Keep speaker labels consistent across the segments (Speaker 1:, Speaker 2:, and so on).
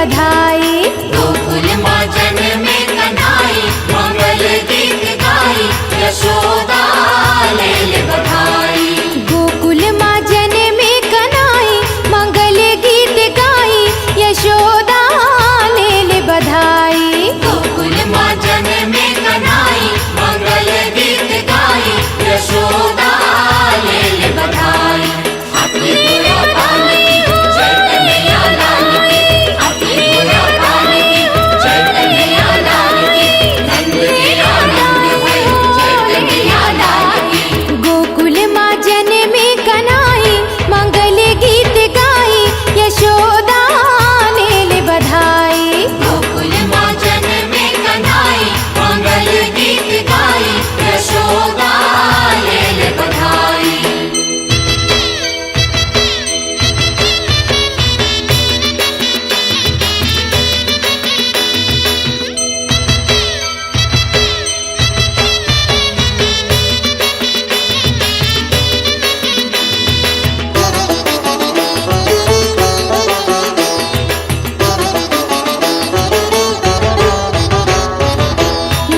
Speaker 1: बधाई।
Speaker 2: गोकुल माँ जन्मे कन्हाई, मंगल गीत गाई, यशोदा ले ले बधाई।
Speaker 1: गोकुल माँ जन्मे कन्हाई, मंगल गीत गाई, यशोदा ले ले बधाई।
Speaker 2: गोकुल माँ जन्मे कन्हाई, मंगल गीत गाई, यशोदा ले ले बधाई। अपनी बुरा पाल की जय कन्हैया लाल की, अपनी बुरा पाल की जय कन्हैया लाल की, नंद के आनंद भयो जय कन्हैया लाल की।
Speaker 1: गोकुल माँ जन्मे कन्हाई, मंगल गीत गाई, यशोदा ले ले बधाई।
Speaker 2: गोकुल माँ जन्मे कन्हाई, मंगल गीत गाई, यशोदा ले ले बधाई।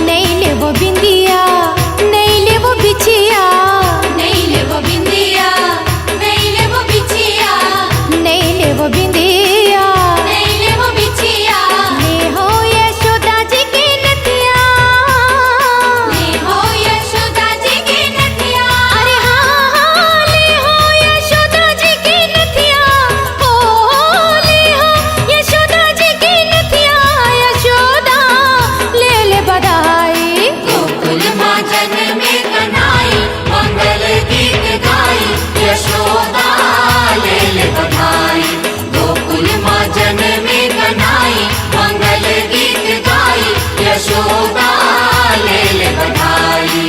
Speaker 1: नैले वो बिंदिया, नैले वो बिछिया,
Speaker 2: नैले वो बिंदिया, नैले वो बिछिया,
Speaker 1: नैले वो बिंदिया,
Speaker 2: नैले वो बिछिया,
Speaker 1: ले हो यशोदा जी की नथिया,
Speaker 2: ले हो यशोदा जी की नथिया।
Speaker 1: अरे हाँ हाँ ले हो यशोदा जी की नथिया, हो ले हो यशोदा जी की नथिया, यशोदा ले ले बधाई।
Speaker 2: गोकुल माँ जन्मे कन्हाई, मंगल गीत गाई, यशोदा ले ले बधाई। गोकुल माँ जन्मे कन्हाई, मंगल गीत गाई, यशोदा ले ले बधाई।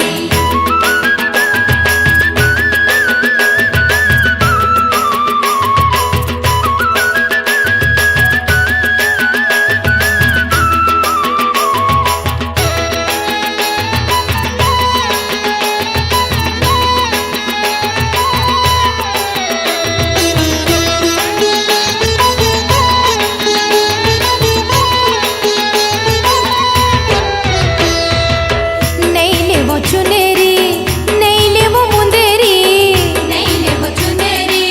Speaker 1: नैले वो चुनेरी, नैले वो मुंदेरी,
Speaker 2: नैले वो चुनेरी,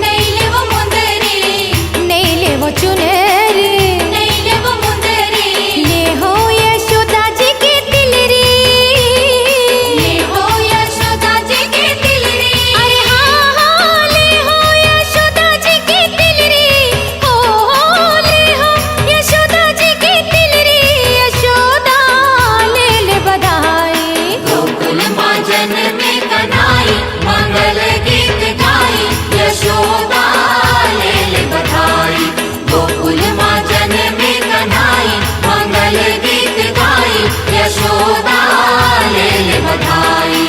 Speaker 2: नैले वो मुंदरी,
Speaker 1: नैले वो चुनेरी,
Speaker 2: नैले वो मुंदरी,
Speaker 1: ले हो यशोदा जी की तिलरी,
Speaker 2: ले हो यशोदा जी की तिलरी।
Speaker 1: अरे हाँ हाँ ले हो यशोदा जी की तिलरी, हो ले हो यशोदा जी की तिलरी, यशोदा ले ले बधाई।
Speaker 2: गोकुल माँ जन्मे कन्हाई, मंगल गीत गाई, यशोदा ले ले बधाई। गोकुल माँ जन्मे कन्हाई, मंगल गीत गाई, यशोदा ले ले बधाई।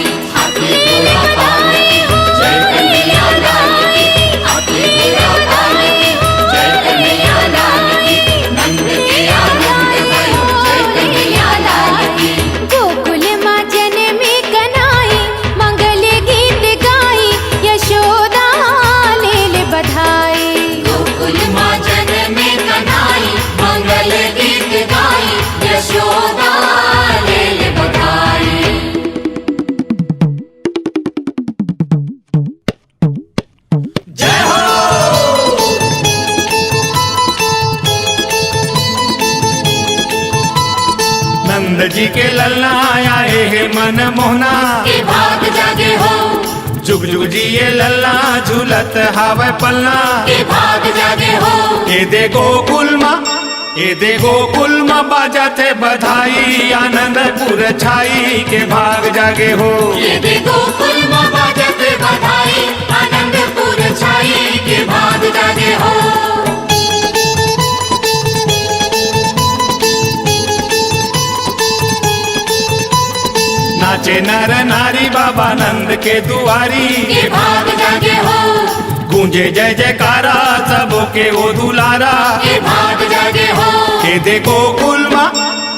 Speaker 2: अपनी बुरा पाल की जय कन्हैया लाल की, अपनी बुरा पाल की जय कन्हैया लाल की, नंद के आनंद भयो जय कन्हैया लाल की।
Speaker 1: गोकुल माँ जन्मे कन्हाई, मंगल गीत गाई, यशोदा ले ले बधाई।
Speaker 2: गोकुल माँ जन्मे कन्हाई, मंगल गीत गाई, यशोदा ले ले बधाई। जय हो।
Speaker 3: नंद जी के लल्ला आए है मन मोहना,
Speaker 2: के भाग जागे हो,
Speaker 3: जुग जुग जिए लल्ला झूलत हावे पलना।
Speaker 2: के भाग जागे हो,
Speaker 3: ए दे गोकुल माँ, ए दे गोकुल माँ बाजाते बधाई, आनंदपुर छाई के भाग जागे हो।
Speaker 2: ये दे गोकुल माँ बाजते बधाई, आनंदपुर छाई के भाग जागे हो।
Speaker 3: नाचे नर नारी बाबा नंद के दुआरी,
Speaker 2: के भाग जागे हो,
Speaker 3: गूंजे जय जयकारा सबों के ओ दुलारा।
Speaker 2: के भाग जागे हो,
Speaker 3: ए दे गोकुल माँ,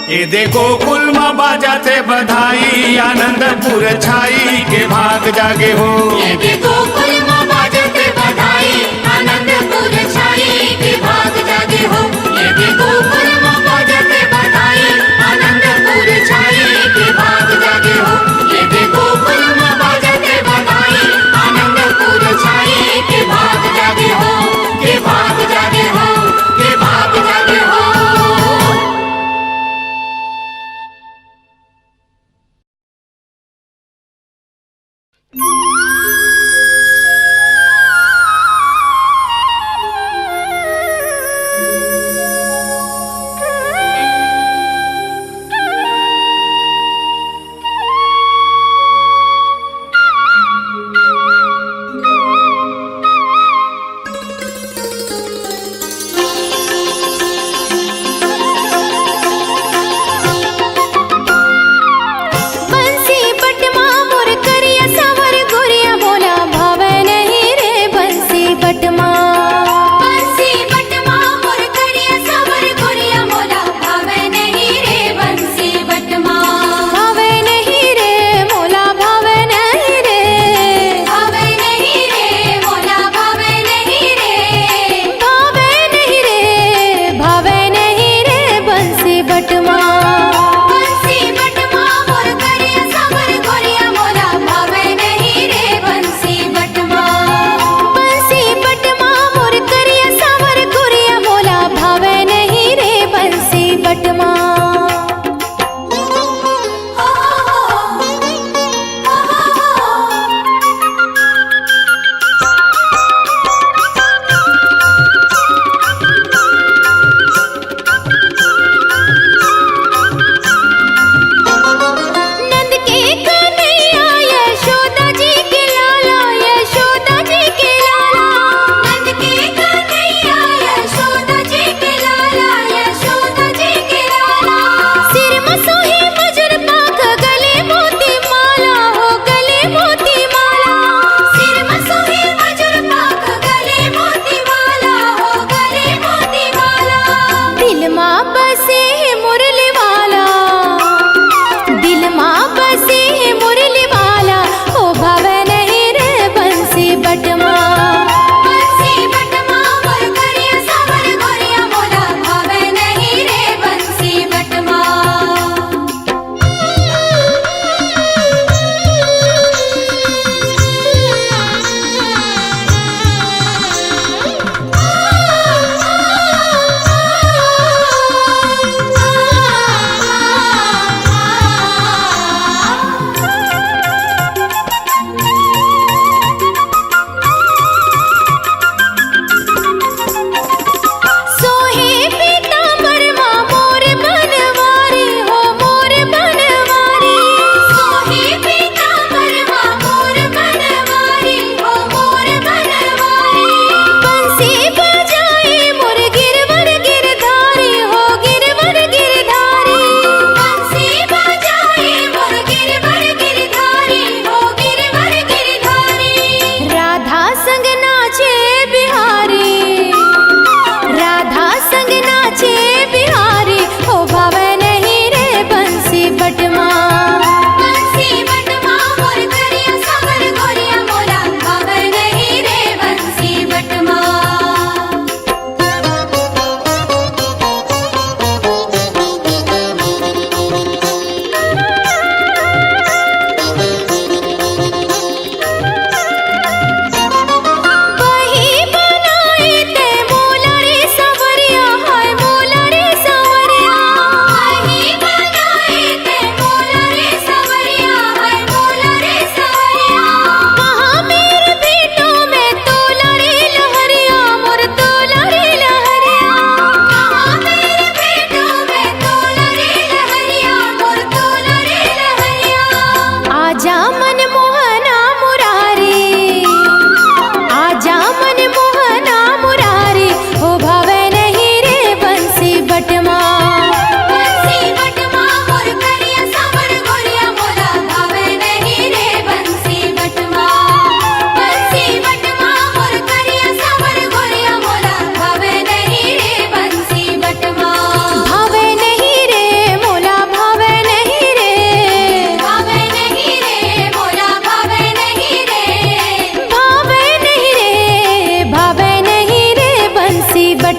Speaker 3: ए दे गोकुल माँ बाजाते बधाई, आनंदपुर छाई के भाग जागे हो।
Speaker 2: ये दे गोकुल माँ बाजते बधाई, आनंदपुर छाई के भाग जागे हो। ये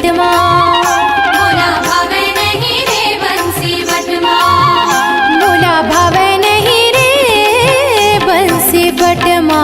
Speaker 1: बटमा
Speaker 2: भोला भावे नहीं रे बंसी बटमा
Speaker 1: भोला भावे नहीं रे बंसी बटमा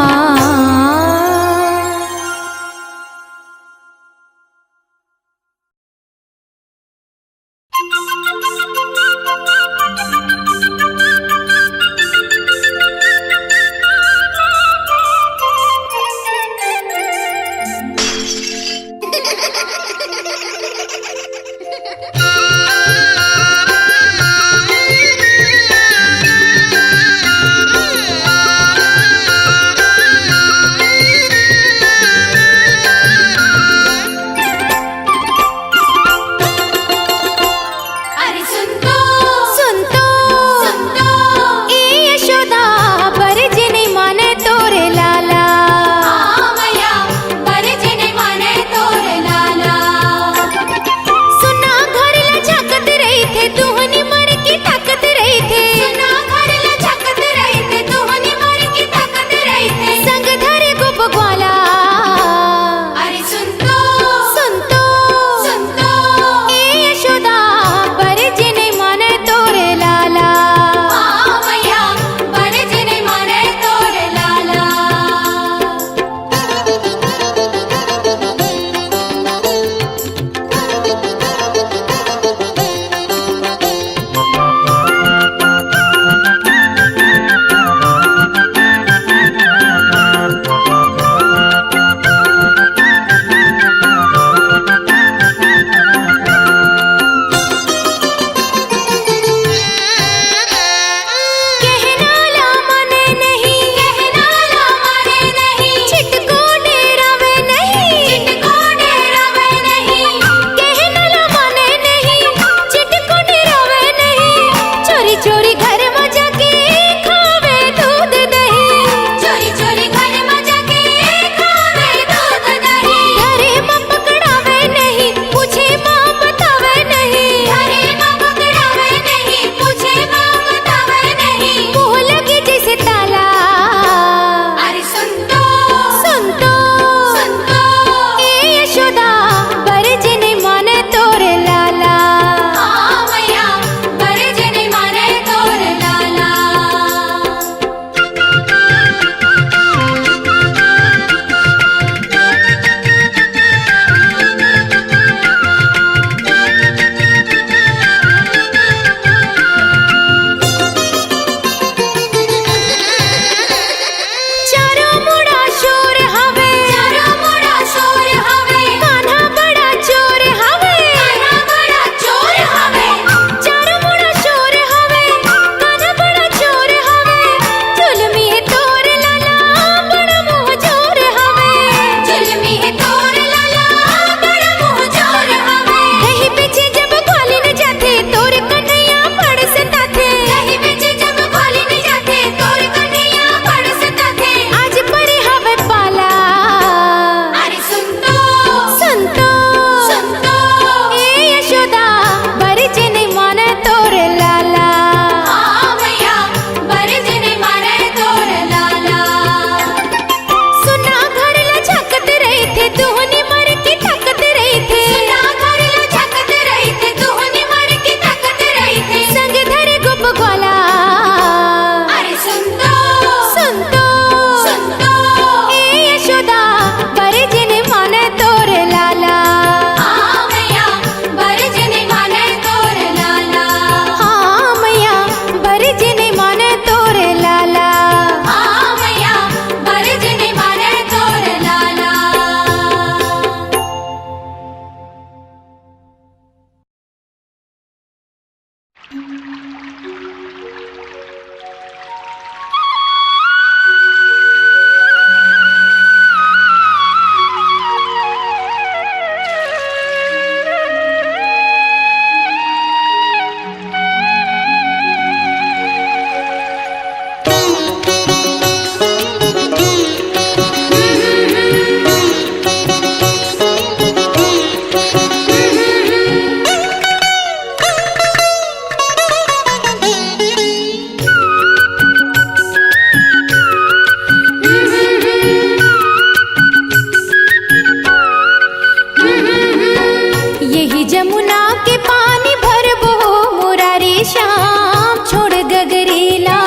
Speaker 1: जमुना के पानी भरबो मुरारी श्याम छोड़ गगरीला।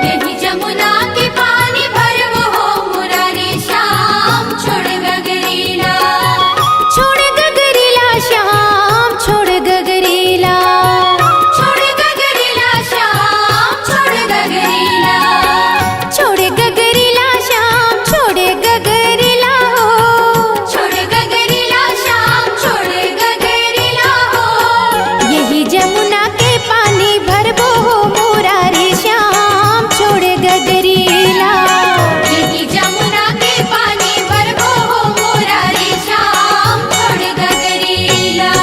Speaker 2: यही जमुना के पानी भरबो मुरारी श्याम छोड़ गगरीला।
Speaker 1: छोड़ गगरीला श्याम छोड़ गगरीला।
Speaker 2: छोड़ गगरीला श्याम छोड़ गगरीला।
Speaker 1: छोड़ गगरीला श्याम छोड़ गगरीला हो।
Speaker 2: छोड़ गगरीला श्याम छोड़ गगरीला हो।
Speaker 1: यही जमुना के पानी भरबो मुरारी श्याम छोड़ गगरीला।
Speaker 2: यही जमुना के पानी भरबो मुरारी श्याम छोड़ गगरीला।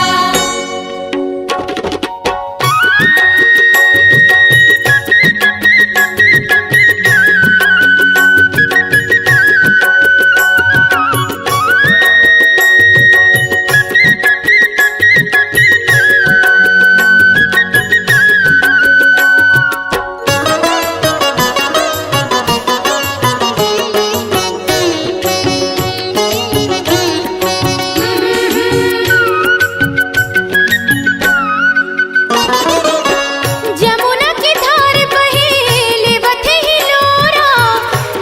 Speaker 1: जमुना की धार बहे लेवत हिलोरा।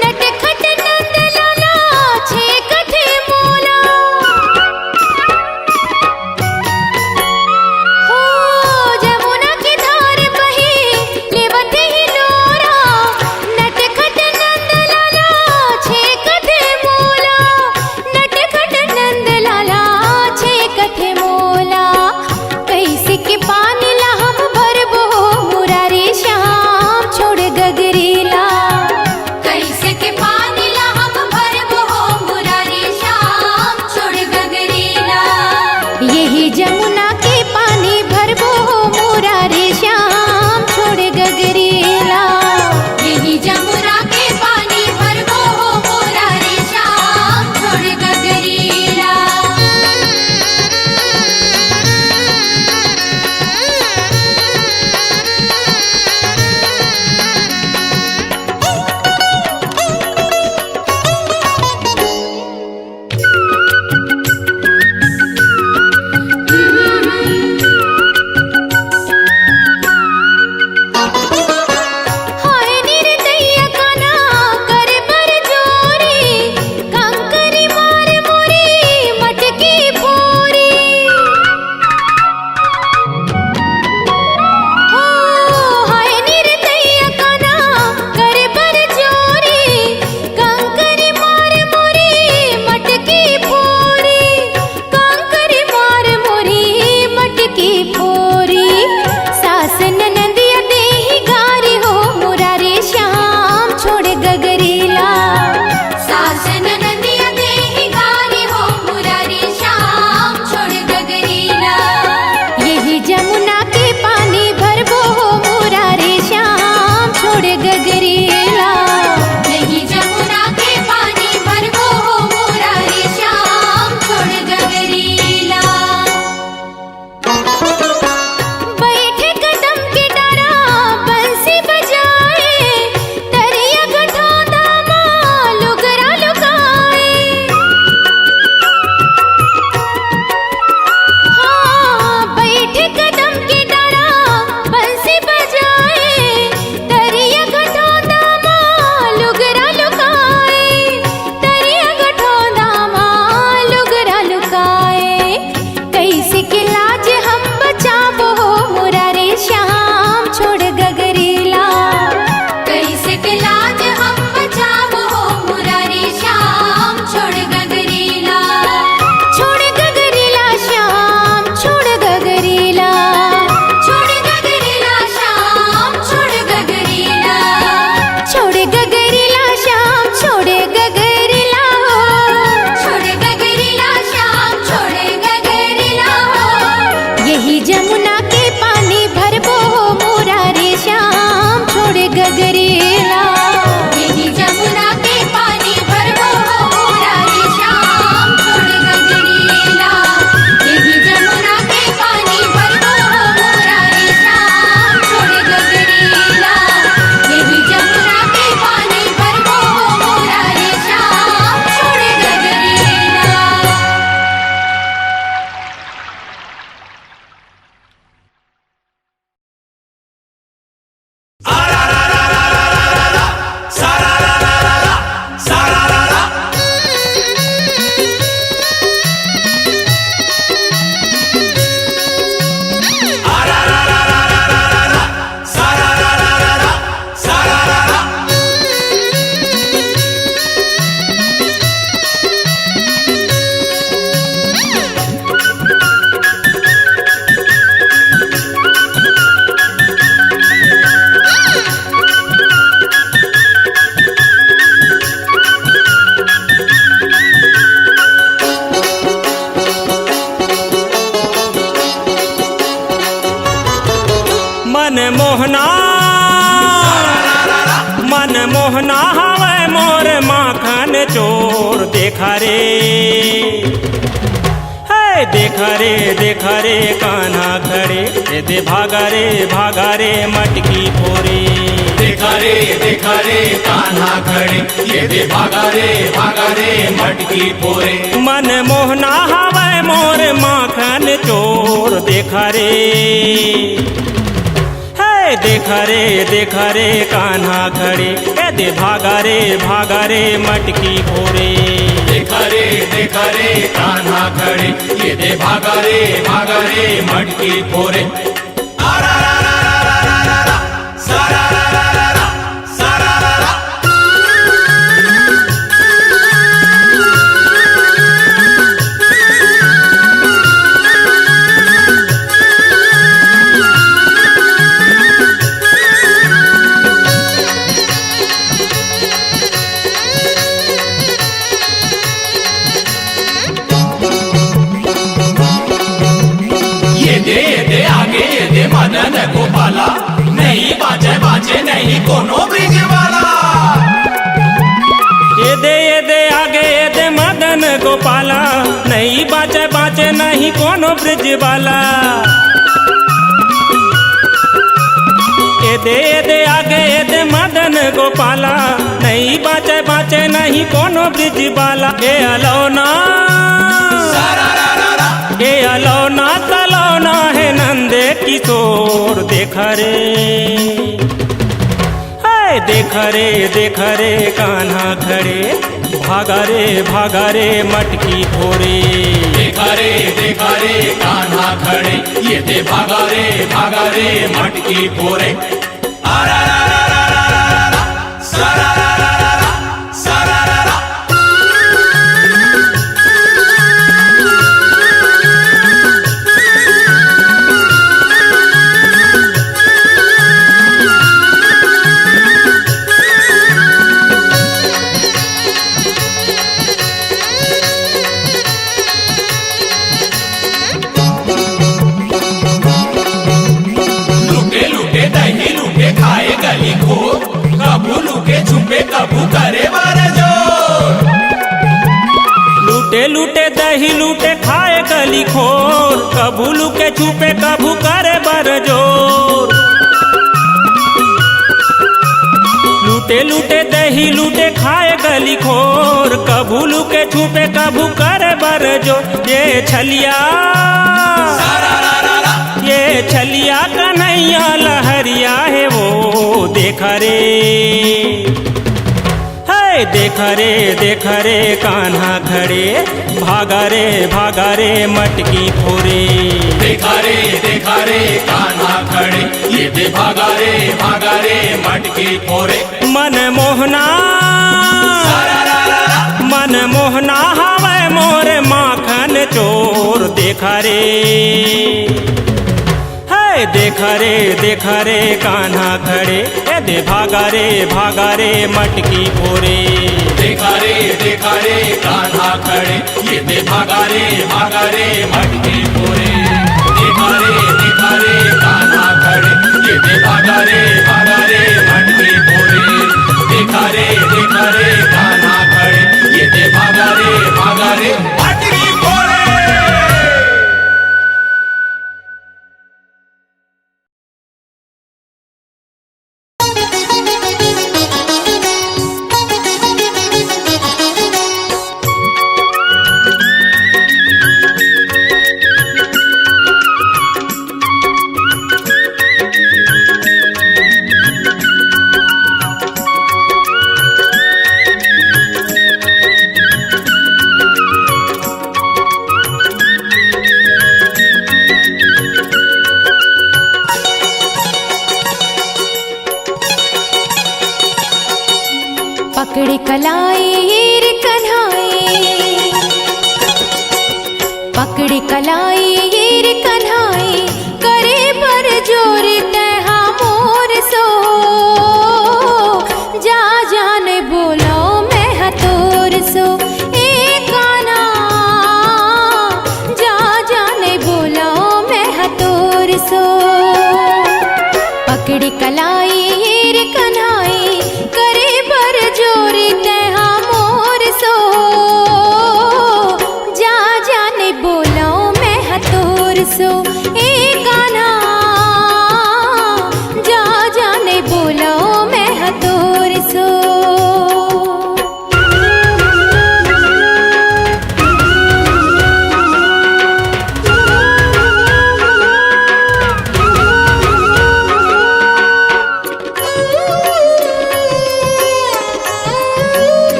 Speaker 1: नटखट नंद लाला छेकत मोला। हो जमुना की धार बहे लेवत हिलोरा। नटखट नंद लाला छेकत मोला। नटखट नंद लाला छेकत मोला। कैसे के पानी ला हम भरबो मुरारी श्याम छोड़ गगरीला।
Speaker 2: कैसे के पानी ला हम भरबो मुरारी श्याम छोड़ गगरीला।
Speaker 1: यही जमुना के पानी भरबो मुरारी श्याम छोड़ गगरीला।
Speaker 2: यही जमुना के पानी भरबो मुरारी श्याम छोड़ गगरीला।
Speaker 4: मन मोहना मन मोहना हवे मोर माखन चोर देखा रे है देखा रे कान्हा खड़े ये दे भागा रे मटकी फोरे
Speaker 3: देखा रे कान्हा खड़े ये दे भागा रे मटकी फोरे
Speaker 4: मन मोहना हवे मोर माखन चोर देखा रे है देखा रे कान्हा खड़े ए दे भागा रे मटकी फोरे
Speaker 3: देखा रे कान्हा खड़े ये दे भागा रे मटकी फोरे मदन गोपाला नहीं बाजे नहीं कोनो ब्रिज वाला
Speaker 4: ये दे आगे ये दे मदन गोपाला नहीं बाजे नहीं कोनो ब्रिज वाला ये दे आगे ये दे मदन गोपाला नहीं बाजे नहीं कोनो ब्रिज वाला ये अलौना तलौना है नंदे किशोर देखा रे कान्हा खड़े भागा रे मटकी फोरे
Speaker 3: देखा रे कान्हा खड़े ये दे भागा रे मटकी फोरे कबू लुके छुपे कबू करे बारजो
Speaker 4: लूटे दही लूटे खाए गली खोर कबू लुके छुपे कबू करे बरजोर लूटे दही लूटे खाए गली खोर कबू लुके छुपे कबू करे बरजोर ये छलिया कन्हैया लहरिया है वो देखा रे कान्हा खड़े भागा रे मटकी फोरे
Speaker 3: देखा रे कान्हा खड़े ये दे भागा रे मटकी फोरे
Speaker 4: मन मोहना हवे मोर माखन चोर देखा रे कान्हा खड़े ए दे भागा रे मटकी फोरे
Speaker 3: देखा रे कान्हा खड़े ये दे भागा रे मटकी फोरे देखा रे कान्हा खड़े ये दे भागा रे मटकी फोरे देखा रे कान्हा खड़े ये दे भागा रे मटकी फोरे
Speaker 1: पकड़े कलाई रे कन्हाई पकड़े कलाई रे कन्हाई करे पर जोर तहा मोर सो जा जाने बोलो मैं हतोर सो ए काना जा जाने बोलो मैं हतोर सो पकड़ी कलाई हीर कन्हाई करे बर जोरी तैहा मोर सो जा जाने बोलो मैं हतोर सो ए कान्हा जा जाने बोलो मैं हतोर सो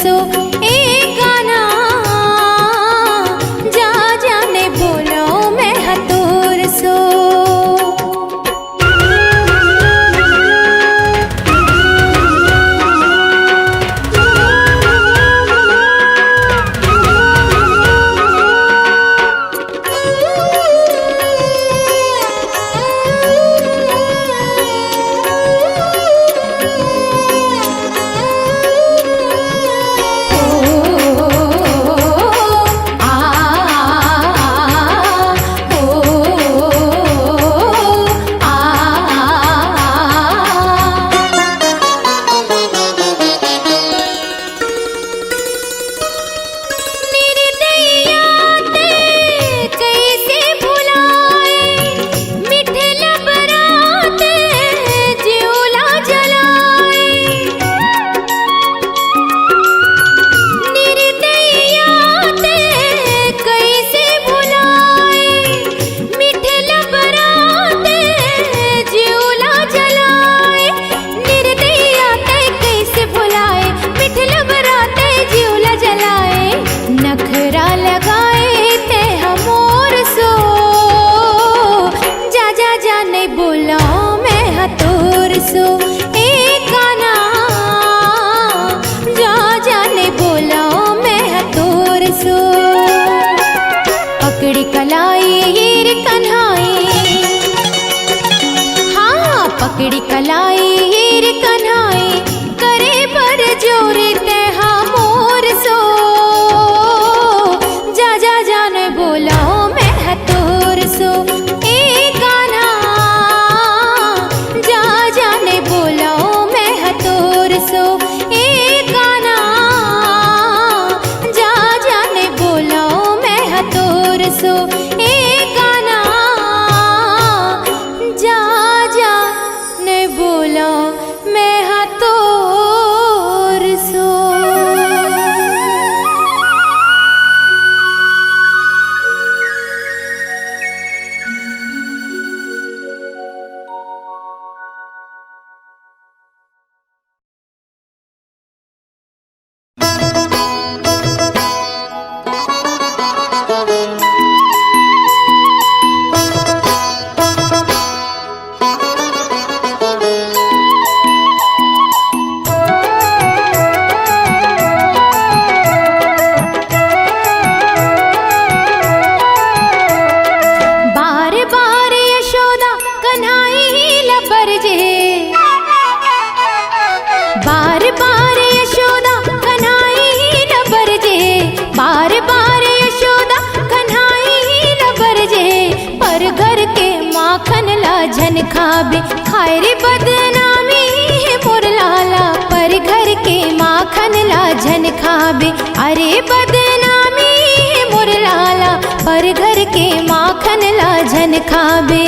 Speaker 1: सो ए कान्हा जा जाने बोलो मैं हतोर सो सो ए कान्हा जा जाने बोला मैं हतोर सो पकड़ी कलाई हीर कन्हाई हाँ पकड़ी कलाई हीर कन्हाई करे बर जोरी तैहा मोर सो जा जा जाने बोला मैं हतोर सो ए कान्हा जा जाने बोला मैं हतोर सो ए कान्हा जा जाने बोला मैं हतोर सो ए कान्हा जा जाने बोला मैं हतोर सो झन खाबे खाए रे बदनामी मोर लाला पर घर के माखन ला झन खाबे अरे बदनामी मोर लाला पर घर के माखन ला झन खाबे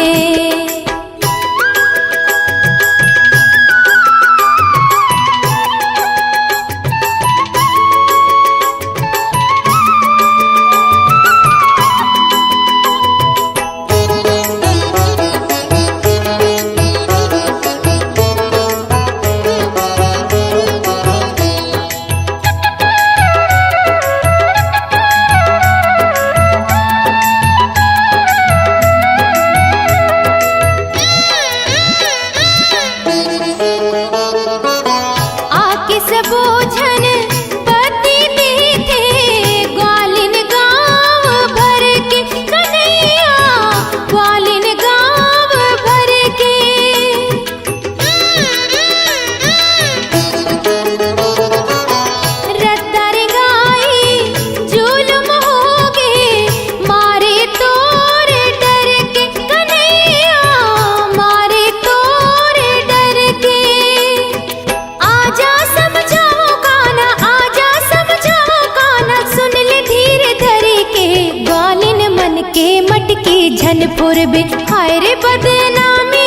Speaker 1: के मटकी झन फुरबे हाय रे बदनामी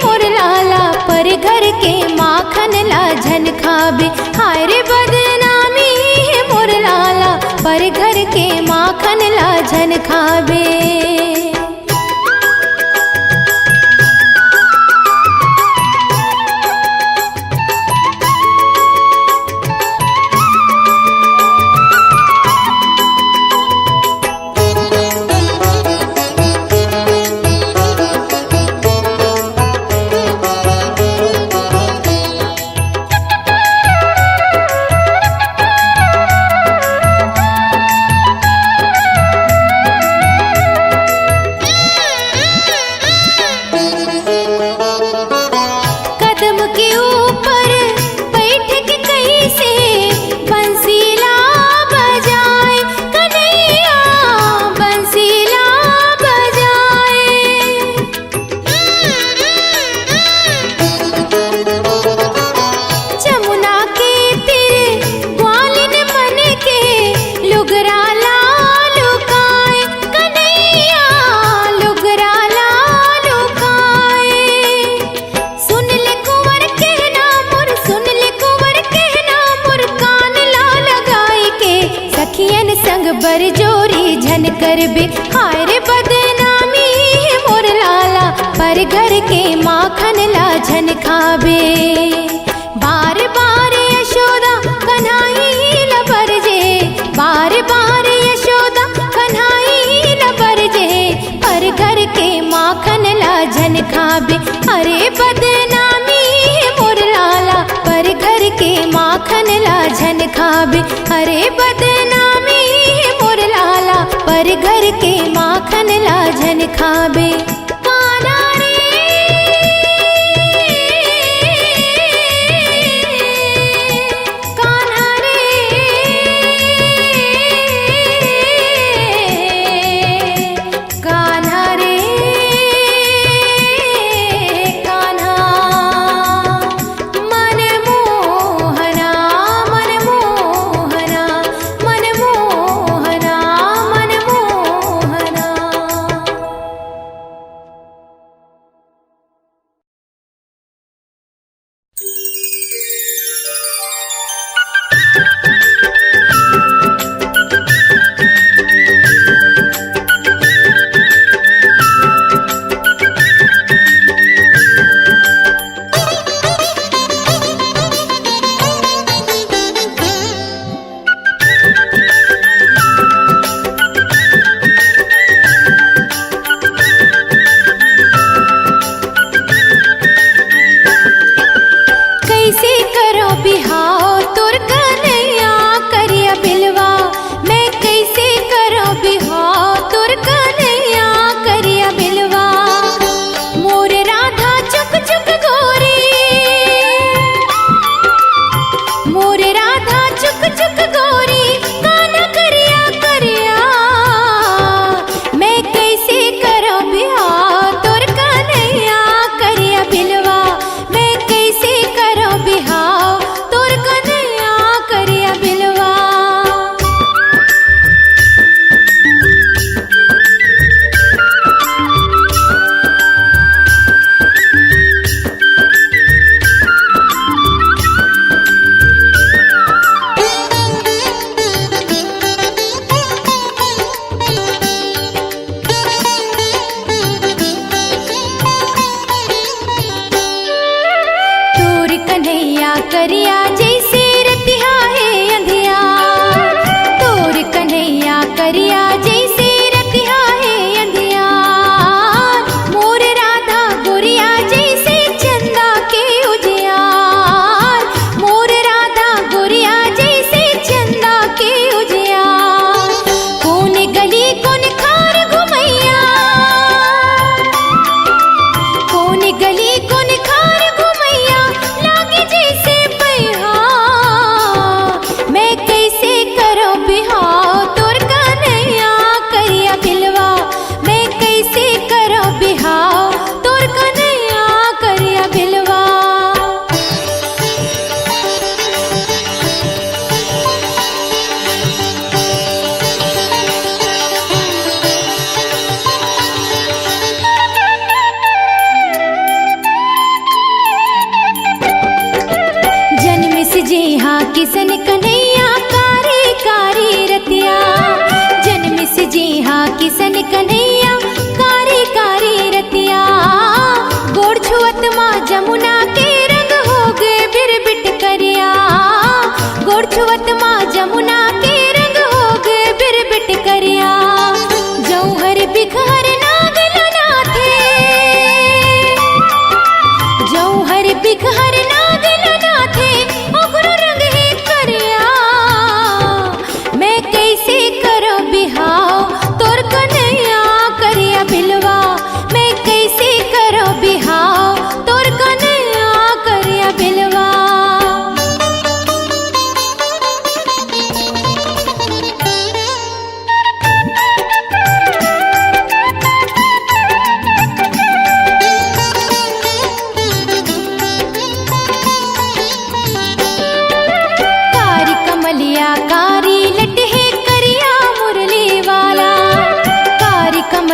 Speaker 1: मोर लाला पर घर के माखन ला झन खाबे हाय रे बदनामी मोर लाला पर घर के माखन ला झन खाबे। कदम के ऊपर बैठ के कैसे बंसीला बजाए कन्हैया बंसीला बजाए। जमुना के तीर ग्वालिन मन के लुगरा लुकाए कन्हैया लुगरा लुकाए। सुन ले कुंवर कहना मोर सुन ले कुंवर कहना मोर कान ला लगाई के सखियन संग बरजोरी झन करबे हाय रे बदनामी मोर लाला पर घर के माखन ला झन खाबे। बार बार यशोदा कन्हाई ला बरजे बार बार यशोदा कन्हाई ला बरजे पर घर के माखन ला झन खाबे। अरे बदनामी मोर लाला पर घर के माखन ला झन खाबे। अरे बदनामी मोर लाला पर घर के माखन ला झन खाबे। कान्हा रे कान्हा रे कान्हा रे कान्हा मन मोहना मन मोहना मन मोहना मन मोहना।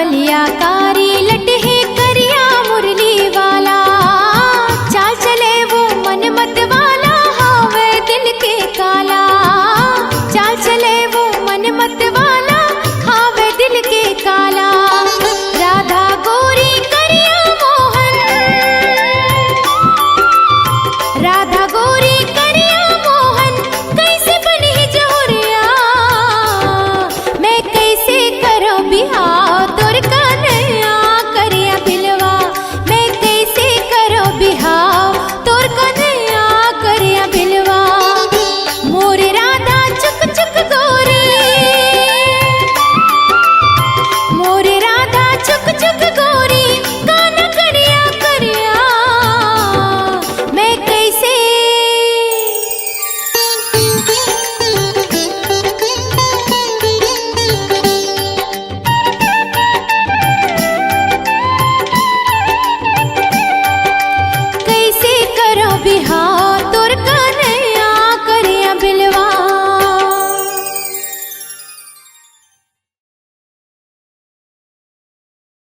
Speaker 1: बलिया का